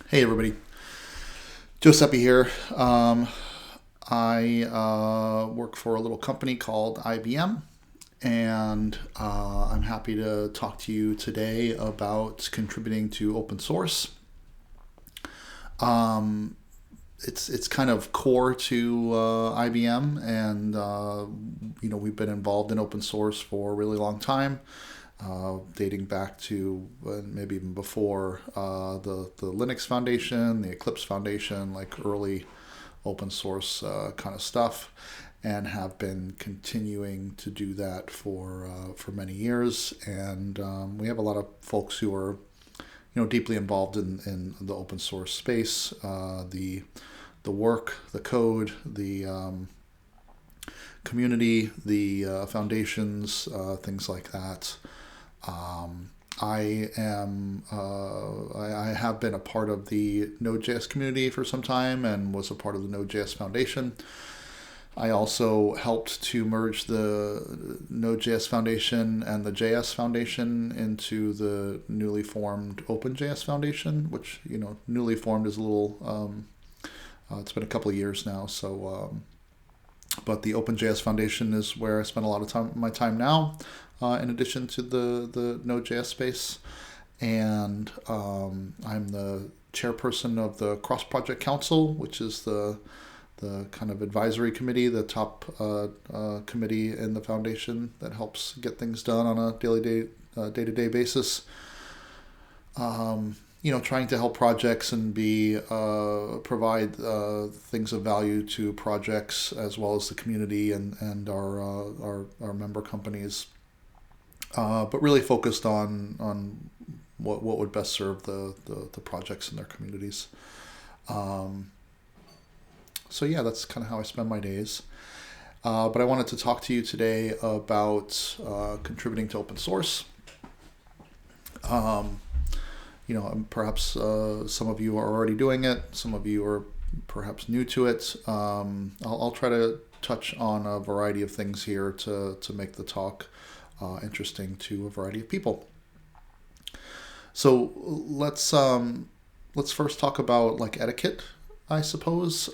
Hey everybody, Sepi here. I work for a little company called IBM, and I'm happy to talk to you today about contributing to open source. It's kind of core to IBM, and we've been involved in open source for a really long time. Dating back to maybe even before the Linux Foundation, the Eclipse Foundation, like early open source kind of stuff, and have been continuing to do that for many years. And we have a lot of folks who are deeply involved in the open source space, the work, the code, the community, the foundations, things like that. I have been a part of the Node.js community for some time and was a part of the Node.js Foundation. I also helped to merge the Node.js Foundation and the JS Foundation into the newly formed OpenJS Foundation, which, newly formed is a little, it's been a couple of years now. But the OpenJS Foundation is where I spend a lot of my time now, in addition to the Node.js space. And I'm the chairperson of the Cross Project Council, which is the kind of advisory committee, the top committee in the foundation that helps get things done on a day-to-day basis. Trying to help projects and provide things of value to projects as well as the community and our member companies, but really focused on what would best serve the projects and their communities. So yeah, that's kind of how I spend my days. But I wanted to talk to you today about contributing to open source. Perhaps some of you are already doing it. Some of you are perhaps new to it. I'll try to touch on a variety of things here to make the talk interesting to a variety of people. So let's first talk about like etiquette, I suppose.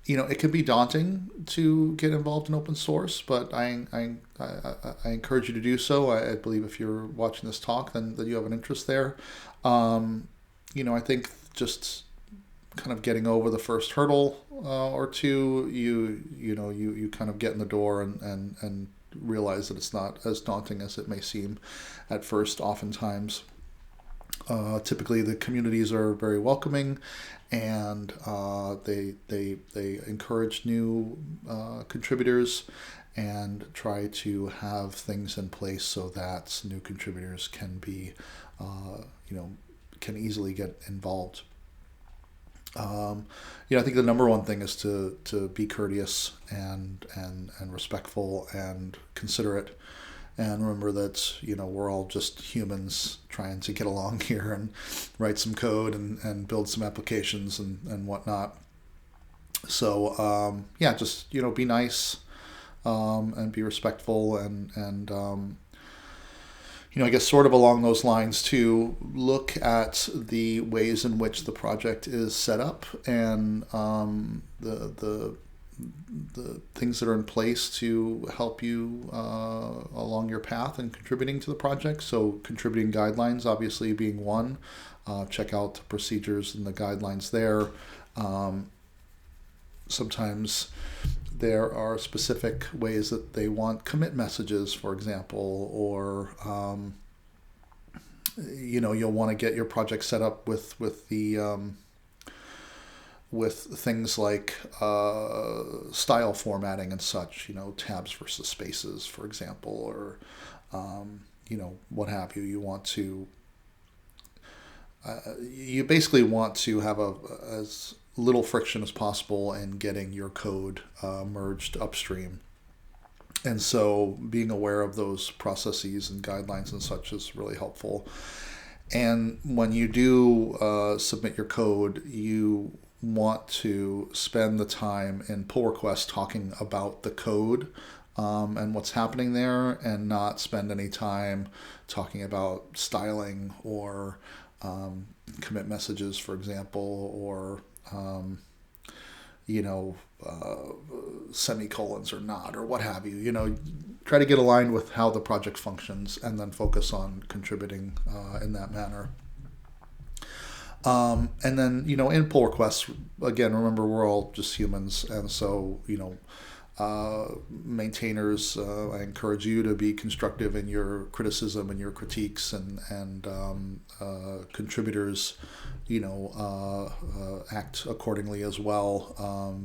It can be daunting to get involved in open source, but I encourage you to do so. I believe if you're watching this talk, then you have an interest there. I think just kind of getting over the first hurdle or two, you kind of get in the door and realize that it's not as daunting as it may seem at first. Oftentimes, typically the communities are very welcoming, and they encourage new contributors and try to have things in place so that new contributors can be can easily get involved. I think the number one thing is to be courteous and respectful and considerate. And remember that, we're all just humans trying to get along here and write some code and build some applications and whatnot. So, just, be nice and be respectful and I guess sort of along those lines too, look at the ways in which the project is set up and the things that are in place to help you along your path and contributing to the project. So contributing guidelines obviously being one. Check out the procedures and the guidelines there. Sometimes there are specific ways that they want commit messages, for example, or you'll want to get your project set up with things like style formatting and such, tabs versus spaces, for example, or what have you. You want to you basically want to have as little friction as possible in getting your code merged upstream. And so being aware of those processes and guidelines and such is really helpful. And when you do submit your code, you want to spend the time in pull requests talking about the code and what's happening there, and not spend any time talking about styling or commit messages, for example, or semicolons or not, or what have you. Try to get aligned with how the project functions and then focus on contributing in that manner. And then, in pull requests, again, remember we're all just humans. And so, maintainers, I encourage you to be constructive in your criticism and your critiques, and contributors, act accordingly as well.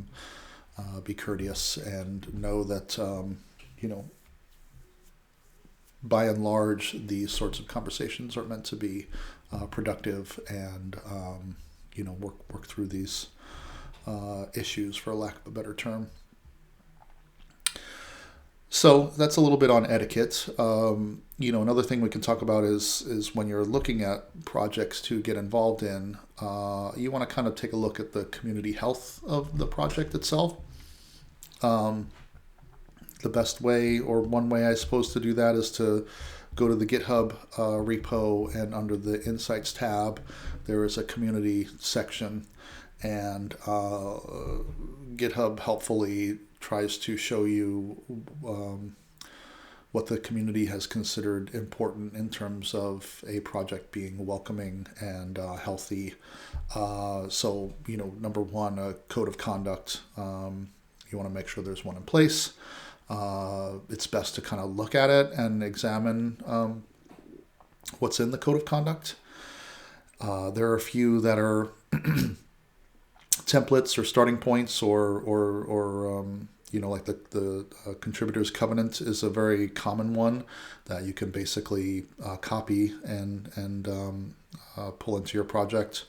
Be courteous and know that, by and large, these sorts of conversations are meant to be productive and, work through these issues, for lack of a better term. So that's a little bit on etiquette. Another thing we can talk about is when you're looking at projects to get involved in, you want to kind of take a look at the community health of the project itself. The best way, or one way I suppose to do that, is to go to the GitHub repo, and under the Insights tab, there is a community section, and GitHub helpfully tries to show you what the community has considered important in terms of a project being welcoming and healthy. So, number one, a code of conduct. You want to make sure there's one in place. It's best to kind of look at it and examine what's in the code of conduct. There are a few that are templates or starting points, or like the contributor's covenant is a very common one that you can basically copy and pull into your project.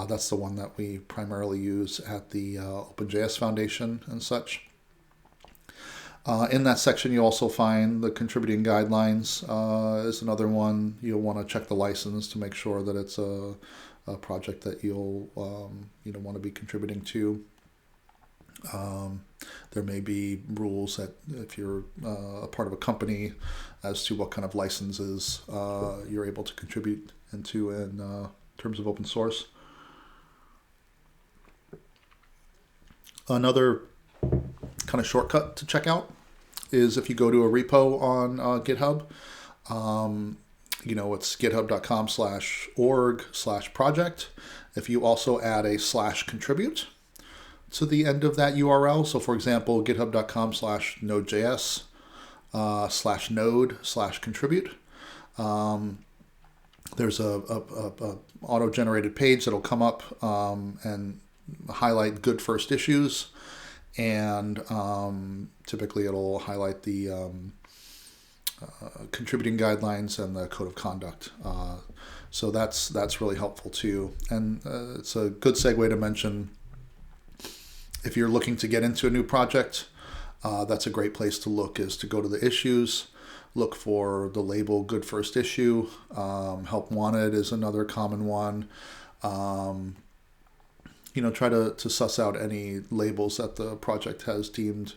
That's the one that we primarily use at the OpenJS Foundation and such. In that section, you also find the contributing guidelines is another one. You'll want to check the license to make sure that it's a project that you'll want to be contributing to. There may be rules that if you're a part of a company as to what kind of licenses you're able to contribute into in terms of open source. Another kind of shortcut to check out is if you go to a repo on GitHub. It's github.com/org/project. If you also add a /contribute to the end of that URL, so for example, github.com/node.js /node/contribute, there's a auto-generated page that'll come up and highlight good first issues, and typically it'll highlight the contributing guidelines and the code of conduct. So that's really helpful too. And it's a good segue to mention, if you're looking to get into a new project, that's a great place to look, is to go to the issues, look for the label good first issue. Help wanted is another common one. Try to suss out any labels that the project has deemed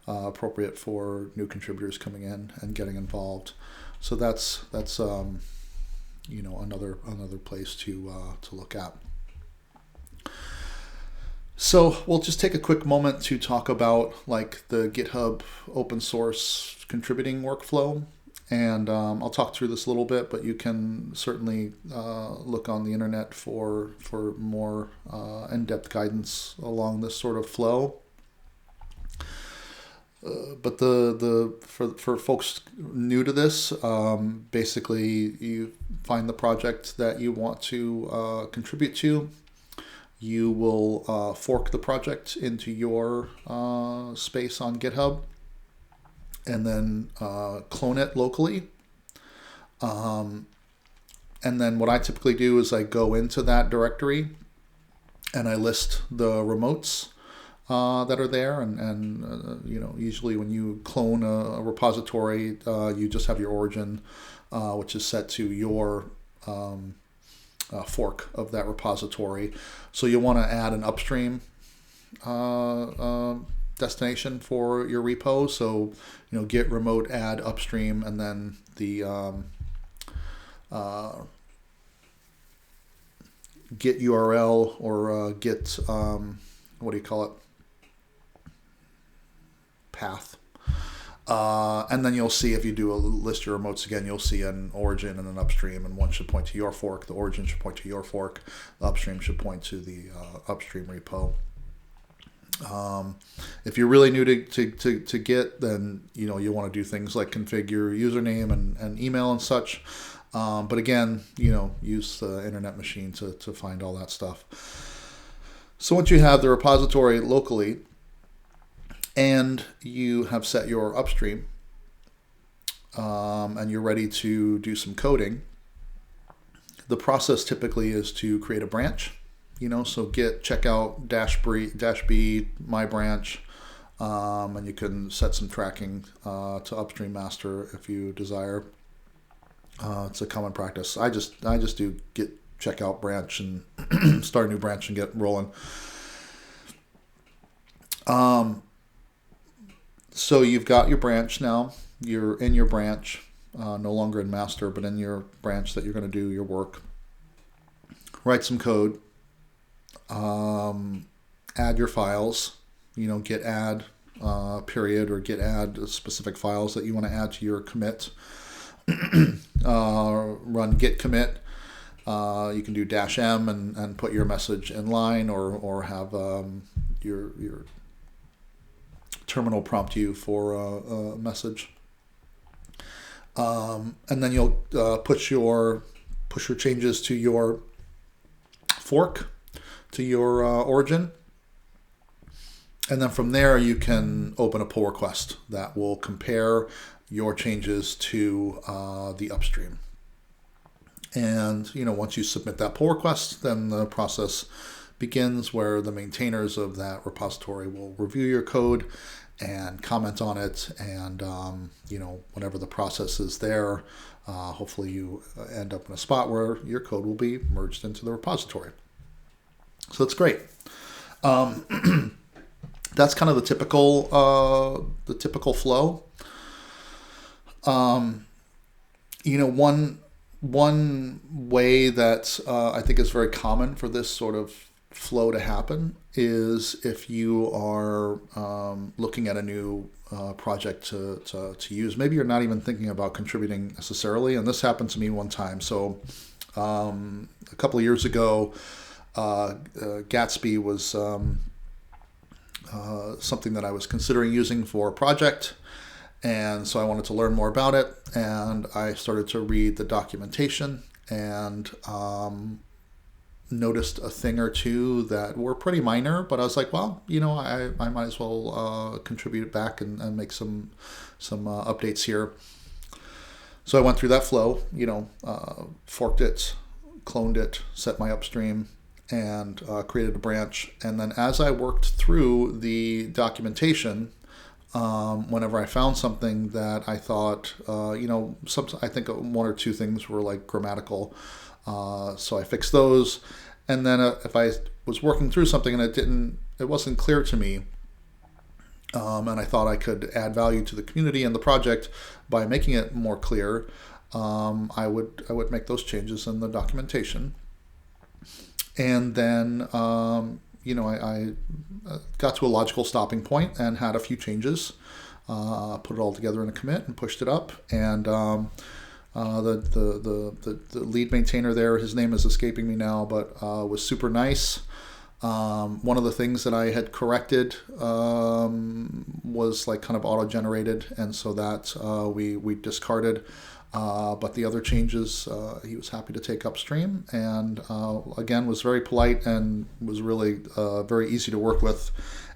appropriate for new contributors coming in and getting involved. So that's another place to look at. So we'll just take a quick moment to talk about like the GitHub open source contributing workflow. And I'll talk through this a little bit, but you can certainly look on the internet for more in-depth guidance along this sort of flow. But for folks new to this, basically you find the project that you want to contribute to. You will fork the project into your space on GitHub, and then clone it locally. And then what I typically do is I go into that directory and I list the remotes that are there. And usually when you clone a repository, you just have your origin, which is set to your fork of that repository. So you'll want to add an upstream destination for your repo. So, git remote add upstream, and then the git URL or git, what do you call it? Path. And then you'll see, if you do a list your remotes again, you'll see an origin and an upstream, and one should point to your fork. The origin should point to your fork. The upstream should point to the upstream repo. If you're really new to Git, then you want to do things like configure your username and email and such. But again, use the internet machine to find all that stuff. So once you have the repository locally, and you have set your upstream, and you're ready to do some coding, the process typically is to create a branch. So git checkout -b my branch, and you can set some tracking to upstream master if you desire. It's a common practice. I just do git checkout branch and start a new branch and get rolling. So you've got your branch now. You're in your branch, no longer in master, but in your branch that you're going to do your work. Write some code. Add your files. Git add period, or git add specific files that you want to add to your commit. Run git commit. You can do -m and put your message in line, or have your terminal prompt you for a message, and then you'll push your changes to your fork, to your origin, and then from there you can open a pull request that will compare your changes to the upstream. And once you submit that pull request, then the process begins, where the maintainers of that repository will review your code and comment on it, and whenever the process is there, hopefully you end up in a spot where your code will be merged into the repository. So that's great. That's kind of the typical flow. One way that I think is very common for this sort of flow to happen is if you are looking at a new project to use. Maybe you're not even thinking about contributing necessarily, and this happened to me one time. So a couple of years ago, Gatsby was something that I was considering using for a project. And so I wanted to learn more about it, and I started to read the documentation, and noticed a thing or two that were pretty minor, but I was like, well, I might as well contribute back and make some updates here. So I went through that flow, forked it, cloned it, set my upstream, and created a branch. And then as I worked through the documentation, whenever I found something that I thought, I think one or two things were like grammatical, so I fixed those. And then if I was working through something and it wasn't clear to me, and I thought I could add value to the community and the project by making it more clear, I would make those changes in the documentation. And then I got to a logical stopping point and had a few changes, put it all together in a commit and pushed it up. And the lead maintainer there, his name is escaping me now, but was super nice. One of the things that I had corrected was like kind of auto-generated, and so that we discarded. But the other changes, he was happy to take upstream, and again was very polite and was really very easy to work with,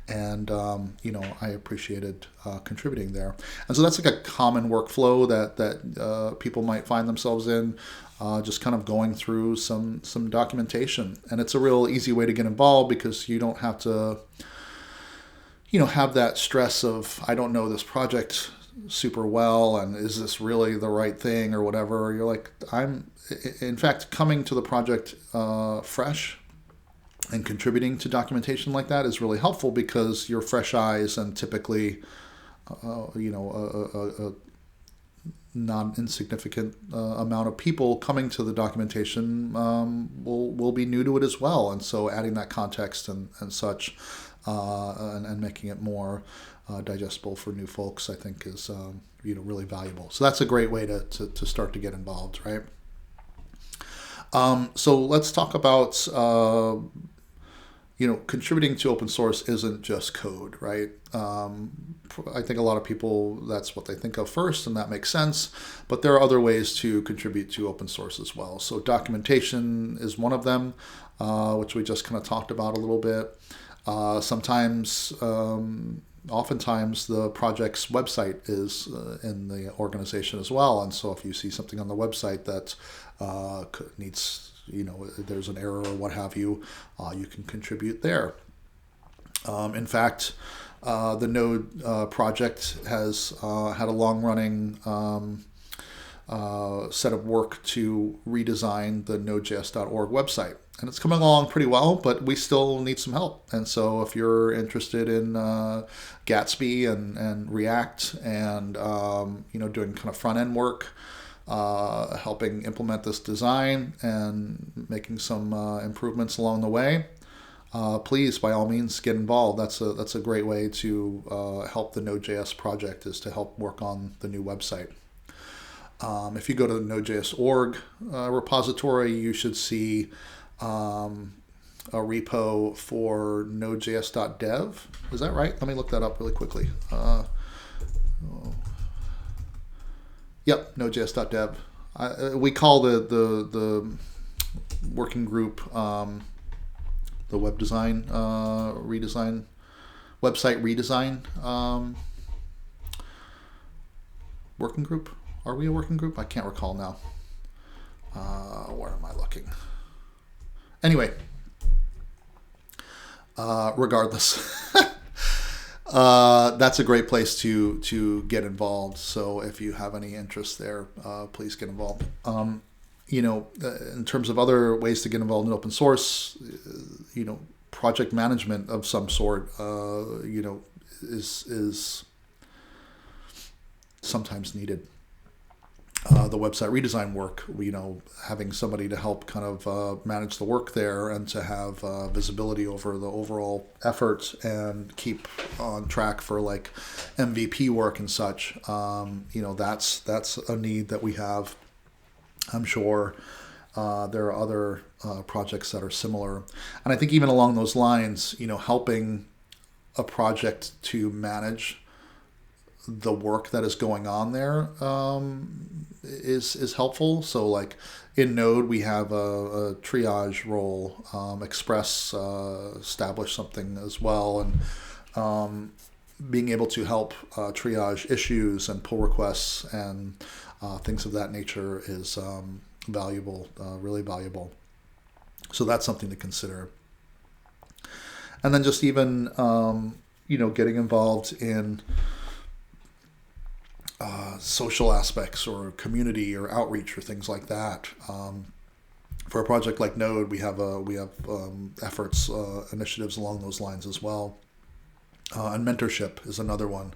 and I appreciated contributing there. And so that's like a common workflow that people might find themselves in, just kind of going through some documentation, and it's a real easy way to get involved because you don't have to have that stress of, I don't know this project super well, and is this really the right thing or whatever. You're like, in fact, coming to the project fresh and contributing to documentation like that is really helpful because you're fresh eyes, and typically, a non-insignificant amount of people coming to the documentation will be new to it as well. And so adding that context and such and making it more digestible for new folks, I think is really valuable. So that's a great way to start to get involved, right? So let's talk about contributing to open source isn't just code, right? I think a lot of people, that's what they think of first, and that makes sense. But there are other ways to contribute to open source as well. So documentation is one of them, which we just kind of talked about a little bit. Oftentimes the project's website is in the organization as well. And so if you see something on the website that needs, there's an error or what have you, you can contribute there. In fact, the Node project has had a long-running set of work to redesign the Node.js.org website. And it's coming along pretty well, but we still need some help. And so if you're interested in Gatsby and React and doing kind of front-end work, helping implement this design and making some improvements along the way, please, by all means, get involved. That's a great way to help the Node.js project, is to help work on the new website. If you go to the Node.js.org repository, you should see a repo for Node.js.dev. Is that right? Let me look that up really quickly. Yep, Node.js.dev. We call the working group the web design redesign, website redesign working group. Are we a working group? I can't recall now. Where am I looking? Anyway, regardless, that's a great place to get involved. So if you have any interest there, please get involved. In terms of other ways to get involved in open source, project management of some sort, is sometimes needed. The website redesign work, having somebody to help kind of manage the work there and to have visibility over the overall effort and keep on track for like MVP work and such. That's a need that we have. I'm sure there are other projects that are similar. And I think even along those lines, helping a project to manage the work that is going on there is helpful. So like in Node, we have a triage role. Express established something as well. And being able to help triage issues and pull requests and things of that nature is valuable, really valuable. So that's something to consider. And then just even, getting involved in social aspects or community or outreach or things like that. For a project like Node, we have efforts, initiatives along those lines as well. And mentorship is another one.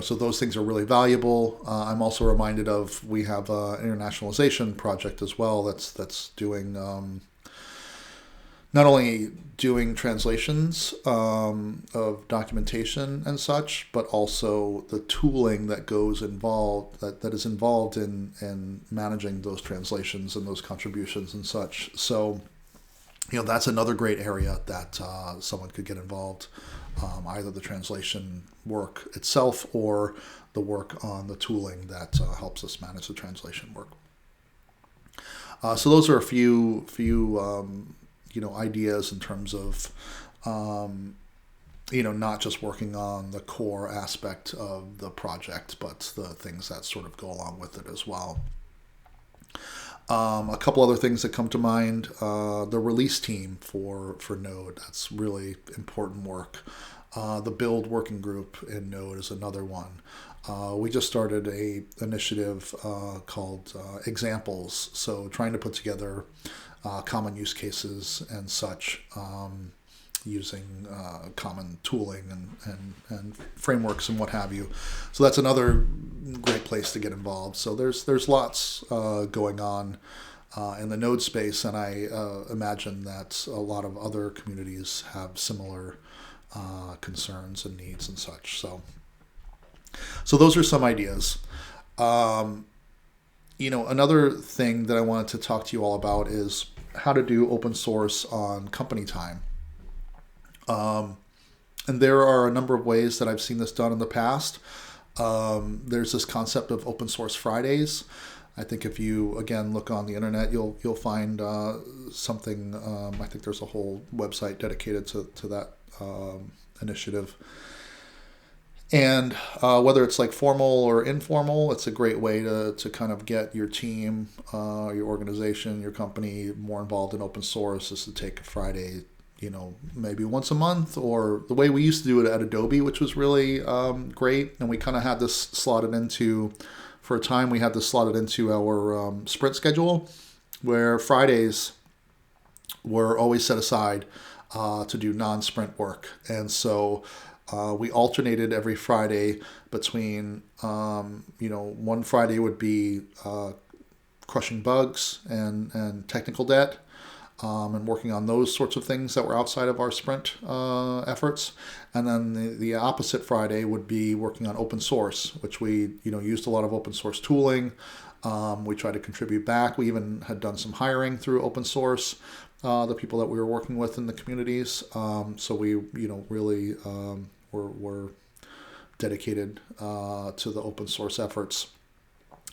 So those things are really valuable. I'm also reminded of, we have an internationalization project as well that's doing not only doing translations of documentation and such, but also the tooling that goes involved, that is involved in managing those translations and those contributions and such. So, that's another great area that someone could get involved, either the translation work itself or the work on the tooling that helps us manage the translation work. So those are a few ideas in terms of, not just working on the core aspect of the project, but the things that sort of go along with it as well. A couple other things that come to mind, the release team for Node, that's really important work. The build working group in Node is another one. We just started a initiative called Examples. So trying to put together common use cases and such, using common tooling and frameworks and what have you. So that's another great place to get involved. So there's lots going on in the Node space, and I imagine that a lot of other communities have similar concerns and needs and such. So those are some ideas. Another thing that I wanted to talk to you all about is how to do open source on company time. And there are a number of ways that I've seen this done in the past. There's this concept of open source Fridays. I think if you, again, look on the internet, you'll find something. I think there's a whole website dedicated to that initiative. And whether it's like formal or informal, it's a great way to kind of get your team, your organization, your company more involved in open source, is to take a Friday, maybe once a month, or the way we used to do it at Adobe, which was really great. And we kind of had this slotted into, for a time, we had this slotted into our sprint schedule, where Fridays were always set aside to do non-sprint work. And so we alternated every Friday between, one Friday would be crushing bugs and technical debt, and working on those sorts of things that were outside of our sprint efforts. And then the opposite Friday would be working on open source, which we used a lot of open source tooling. We tried to contribute back. We even had done some hiring through open source, the people that we were working with in the communities. So we really were dedicated to the open source efforts.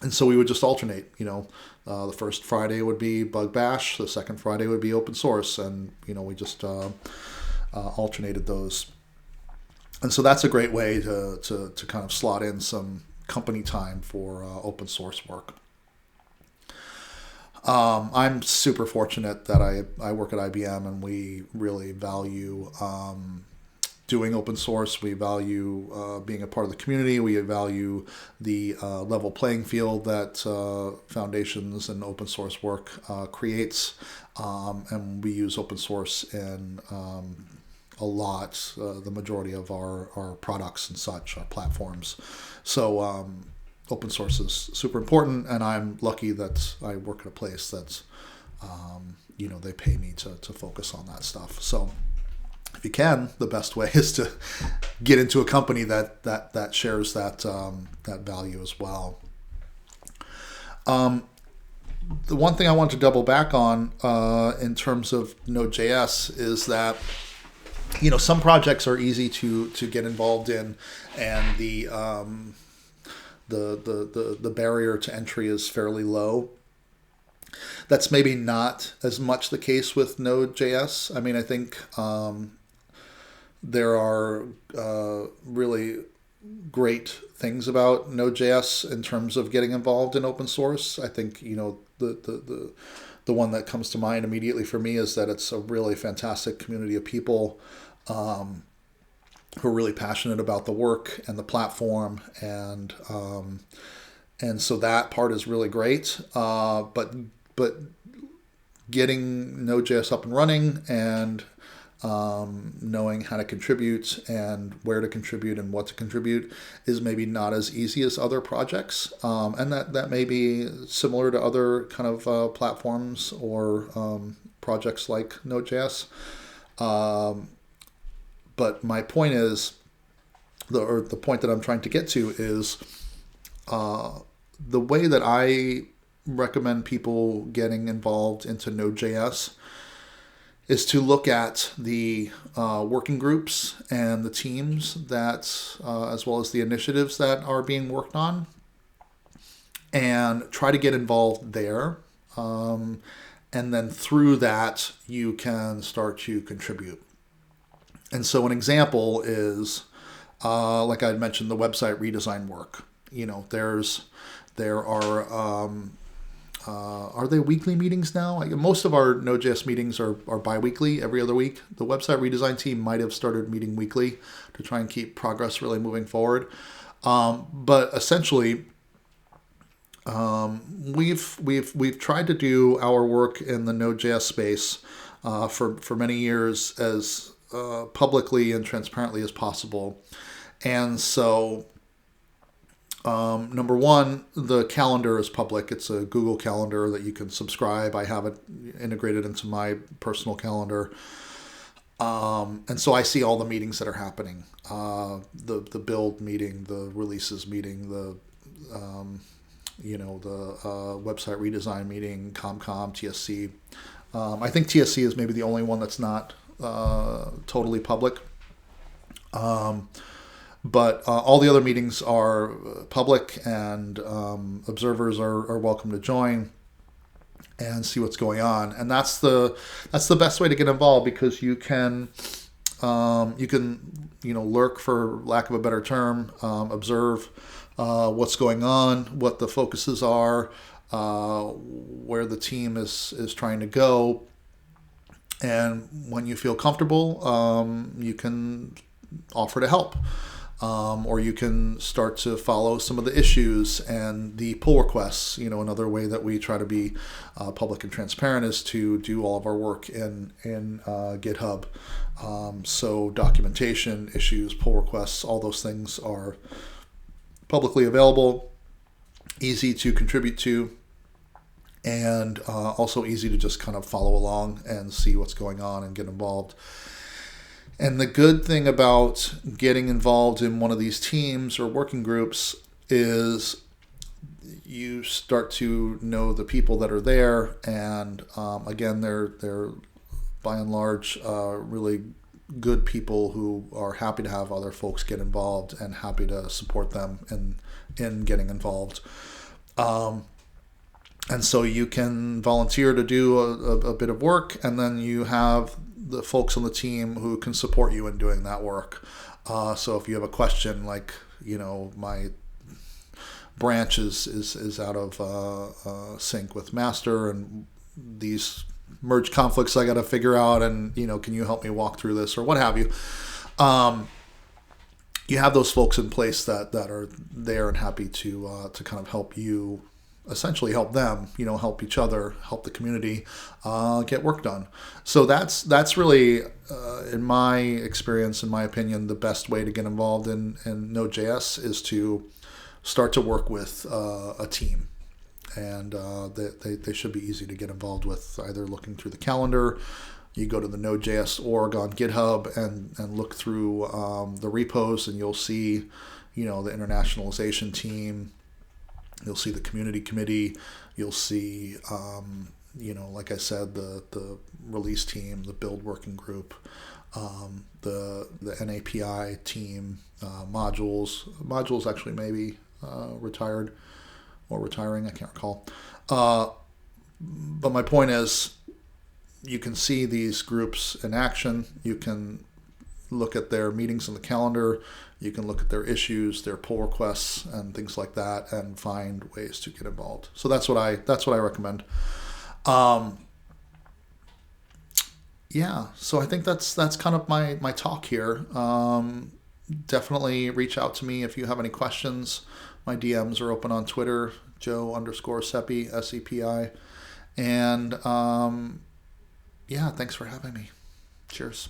And so we would just alternate, the first Friday would be bug bash, the second Friday would be open source, and, we just alternated those. And so that's a great way to kind of slot in some company time for open source work. I'm super fortunate that I work at IBM, and we really value doing open source. We value being a part of the community. We value the level playing field that foundations and open source work creates. And we use open source in a lot, the majority of our products and such, our platforms. So open source is super important, and I'm lucky that I work at a place that's, they pay me to focus on that stuff. So if you can, the best way is to get into a company that shares that value as well. The one thing I want to double back on in terms of Node.js is that some projects are easy to get involved in, and the barrier to entry is fairly low. That's maybe not as much the case with Node.js. I mean, I think there are really great things about Node.js in terms of getting involved in open source. I think, the one that comes to mind immediately for me is that it's a really fantastic community of people who are really passionate about the work and the platform, and so that part is really great. But getting Node.js up and running and knowing how to contribute and where to contribute and what to contribute is maybe not as easy as other projects. And that may be similar to other kind of platforms or projects like Node.js. But my point is, the point that I'm trying to get to is the way that I recommend people getting involved into Node.js is to look at the working groups and the teams that, as well as the initiatives that are being worked on, and try to get involved there. And then through that, you can start to contribute. And so an example is, like I had mentioned, the website redesign work. There are they weekly meetings now? Most of our Node.js meetings are bi-weekly, every other week. The website redesign team might have started meeting weekly to try and keep progress really moving forward. But essentially, we've tried to do our work in the Node.js space for many years as publicly and transparently as possible. And so, number one, the calendar is public. It's a Google Calendar that you can subscribe. I have it integrated into my personal calendar. And so I see all the meetings that are happening. The build meeting, the releases meeting, the website redesign meeting, ComCom, TSC. I think TSC is maybe the only one that's not totally public. But all the other meetings are public, and observers are welcome to join and see what's going on. And that's the best way to get involved, because you can lurk, for lack of a better term, observe what's going on, what the focuses are, where the team is trying to go. And when you feel comfortable, you can offer to help. Or you can start to follow some of the issues and the pull requests. Another way that we try to be public and transparent is to do all of our work in GitHub. So documentation, issues, pull requests, all those things are publicly available, easy to contribute to, and also easy to just kind of follow along and see what's going on and get involved. And the good thing about getting involved in one of these teams or working groups is you start to know the people that are there, and again, they're by and large really good people who are happy to have other folks get involved and happy to support them in getting involved. And so you can volunteer to do a bit of work, and then you have the folks on the team who can support you in doing that work. So if you have a question like, my branch is out of sync with master, and these merge conflicts I got to figure out, and can you help me walk through this, or what have you. You have those folks in place that are there and happy to kind of help you, essentially help them, help each other, help the community get work done. So that's really, in my experience, in my opinion, the best way to get involved in Node.js is to start to work with a team. And they should be easy to get involved with, either looking through the calendar. You go to the Node.js org on GitHub and look through the repos, and you'll see, the internationalization team. You'll see the community committee. You'll see, like I said, the release team, the build working group, the NAPI team, modules. Modules actually maybe retired or retiring. I can't recall. But my point is, you can see these groups in action. You can look at their meetings in the calendar. You can look at their issues, their pull requests, and things like that, and find ways to get involved. So that's what I recommend. So I think that's kind of my talk here. Definitely reach out to me if you have any questions. My DMs are open on Twitter, Joe_Sepi, SEPI. And thanks for having me. Cheers.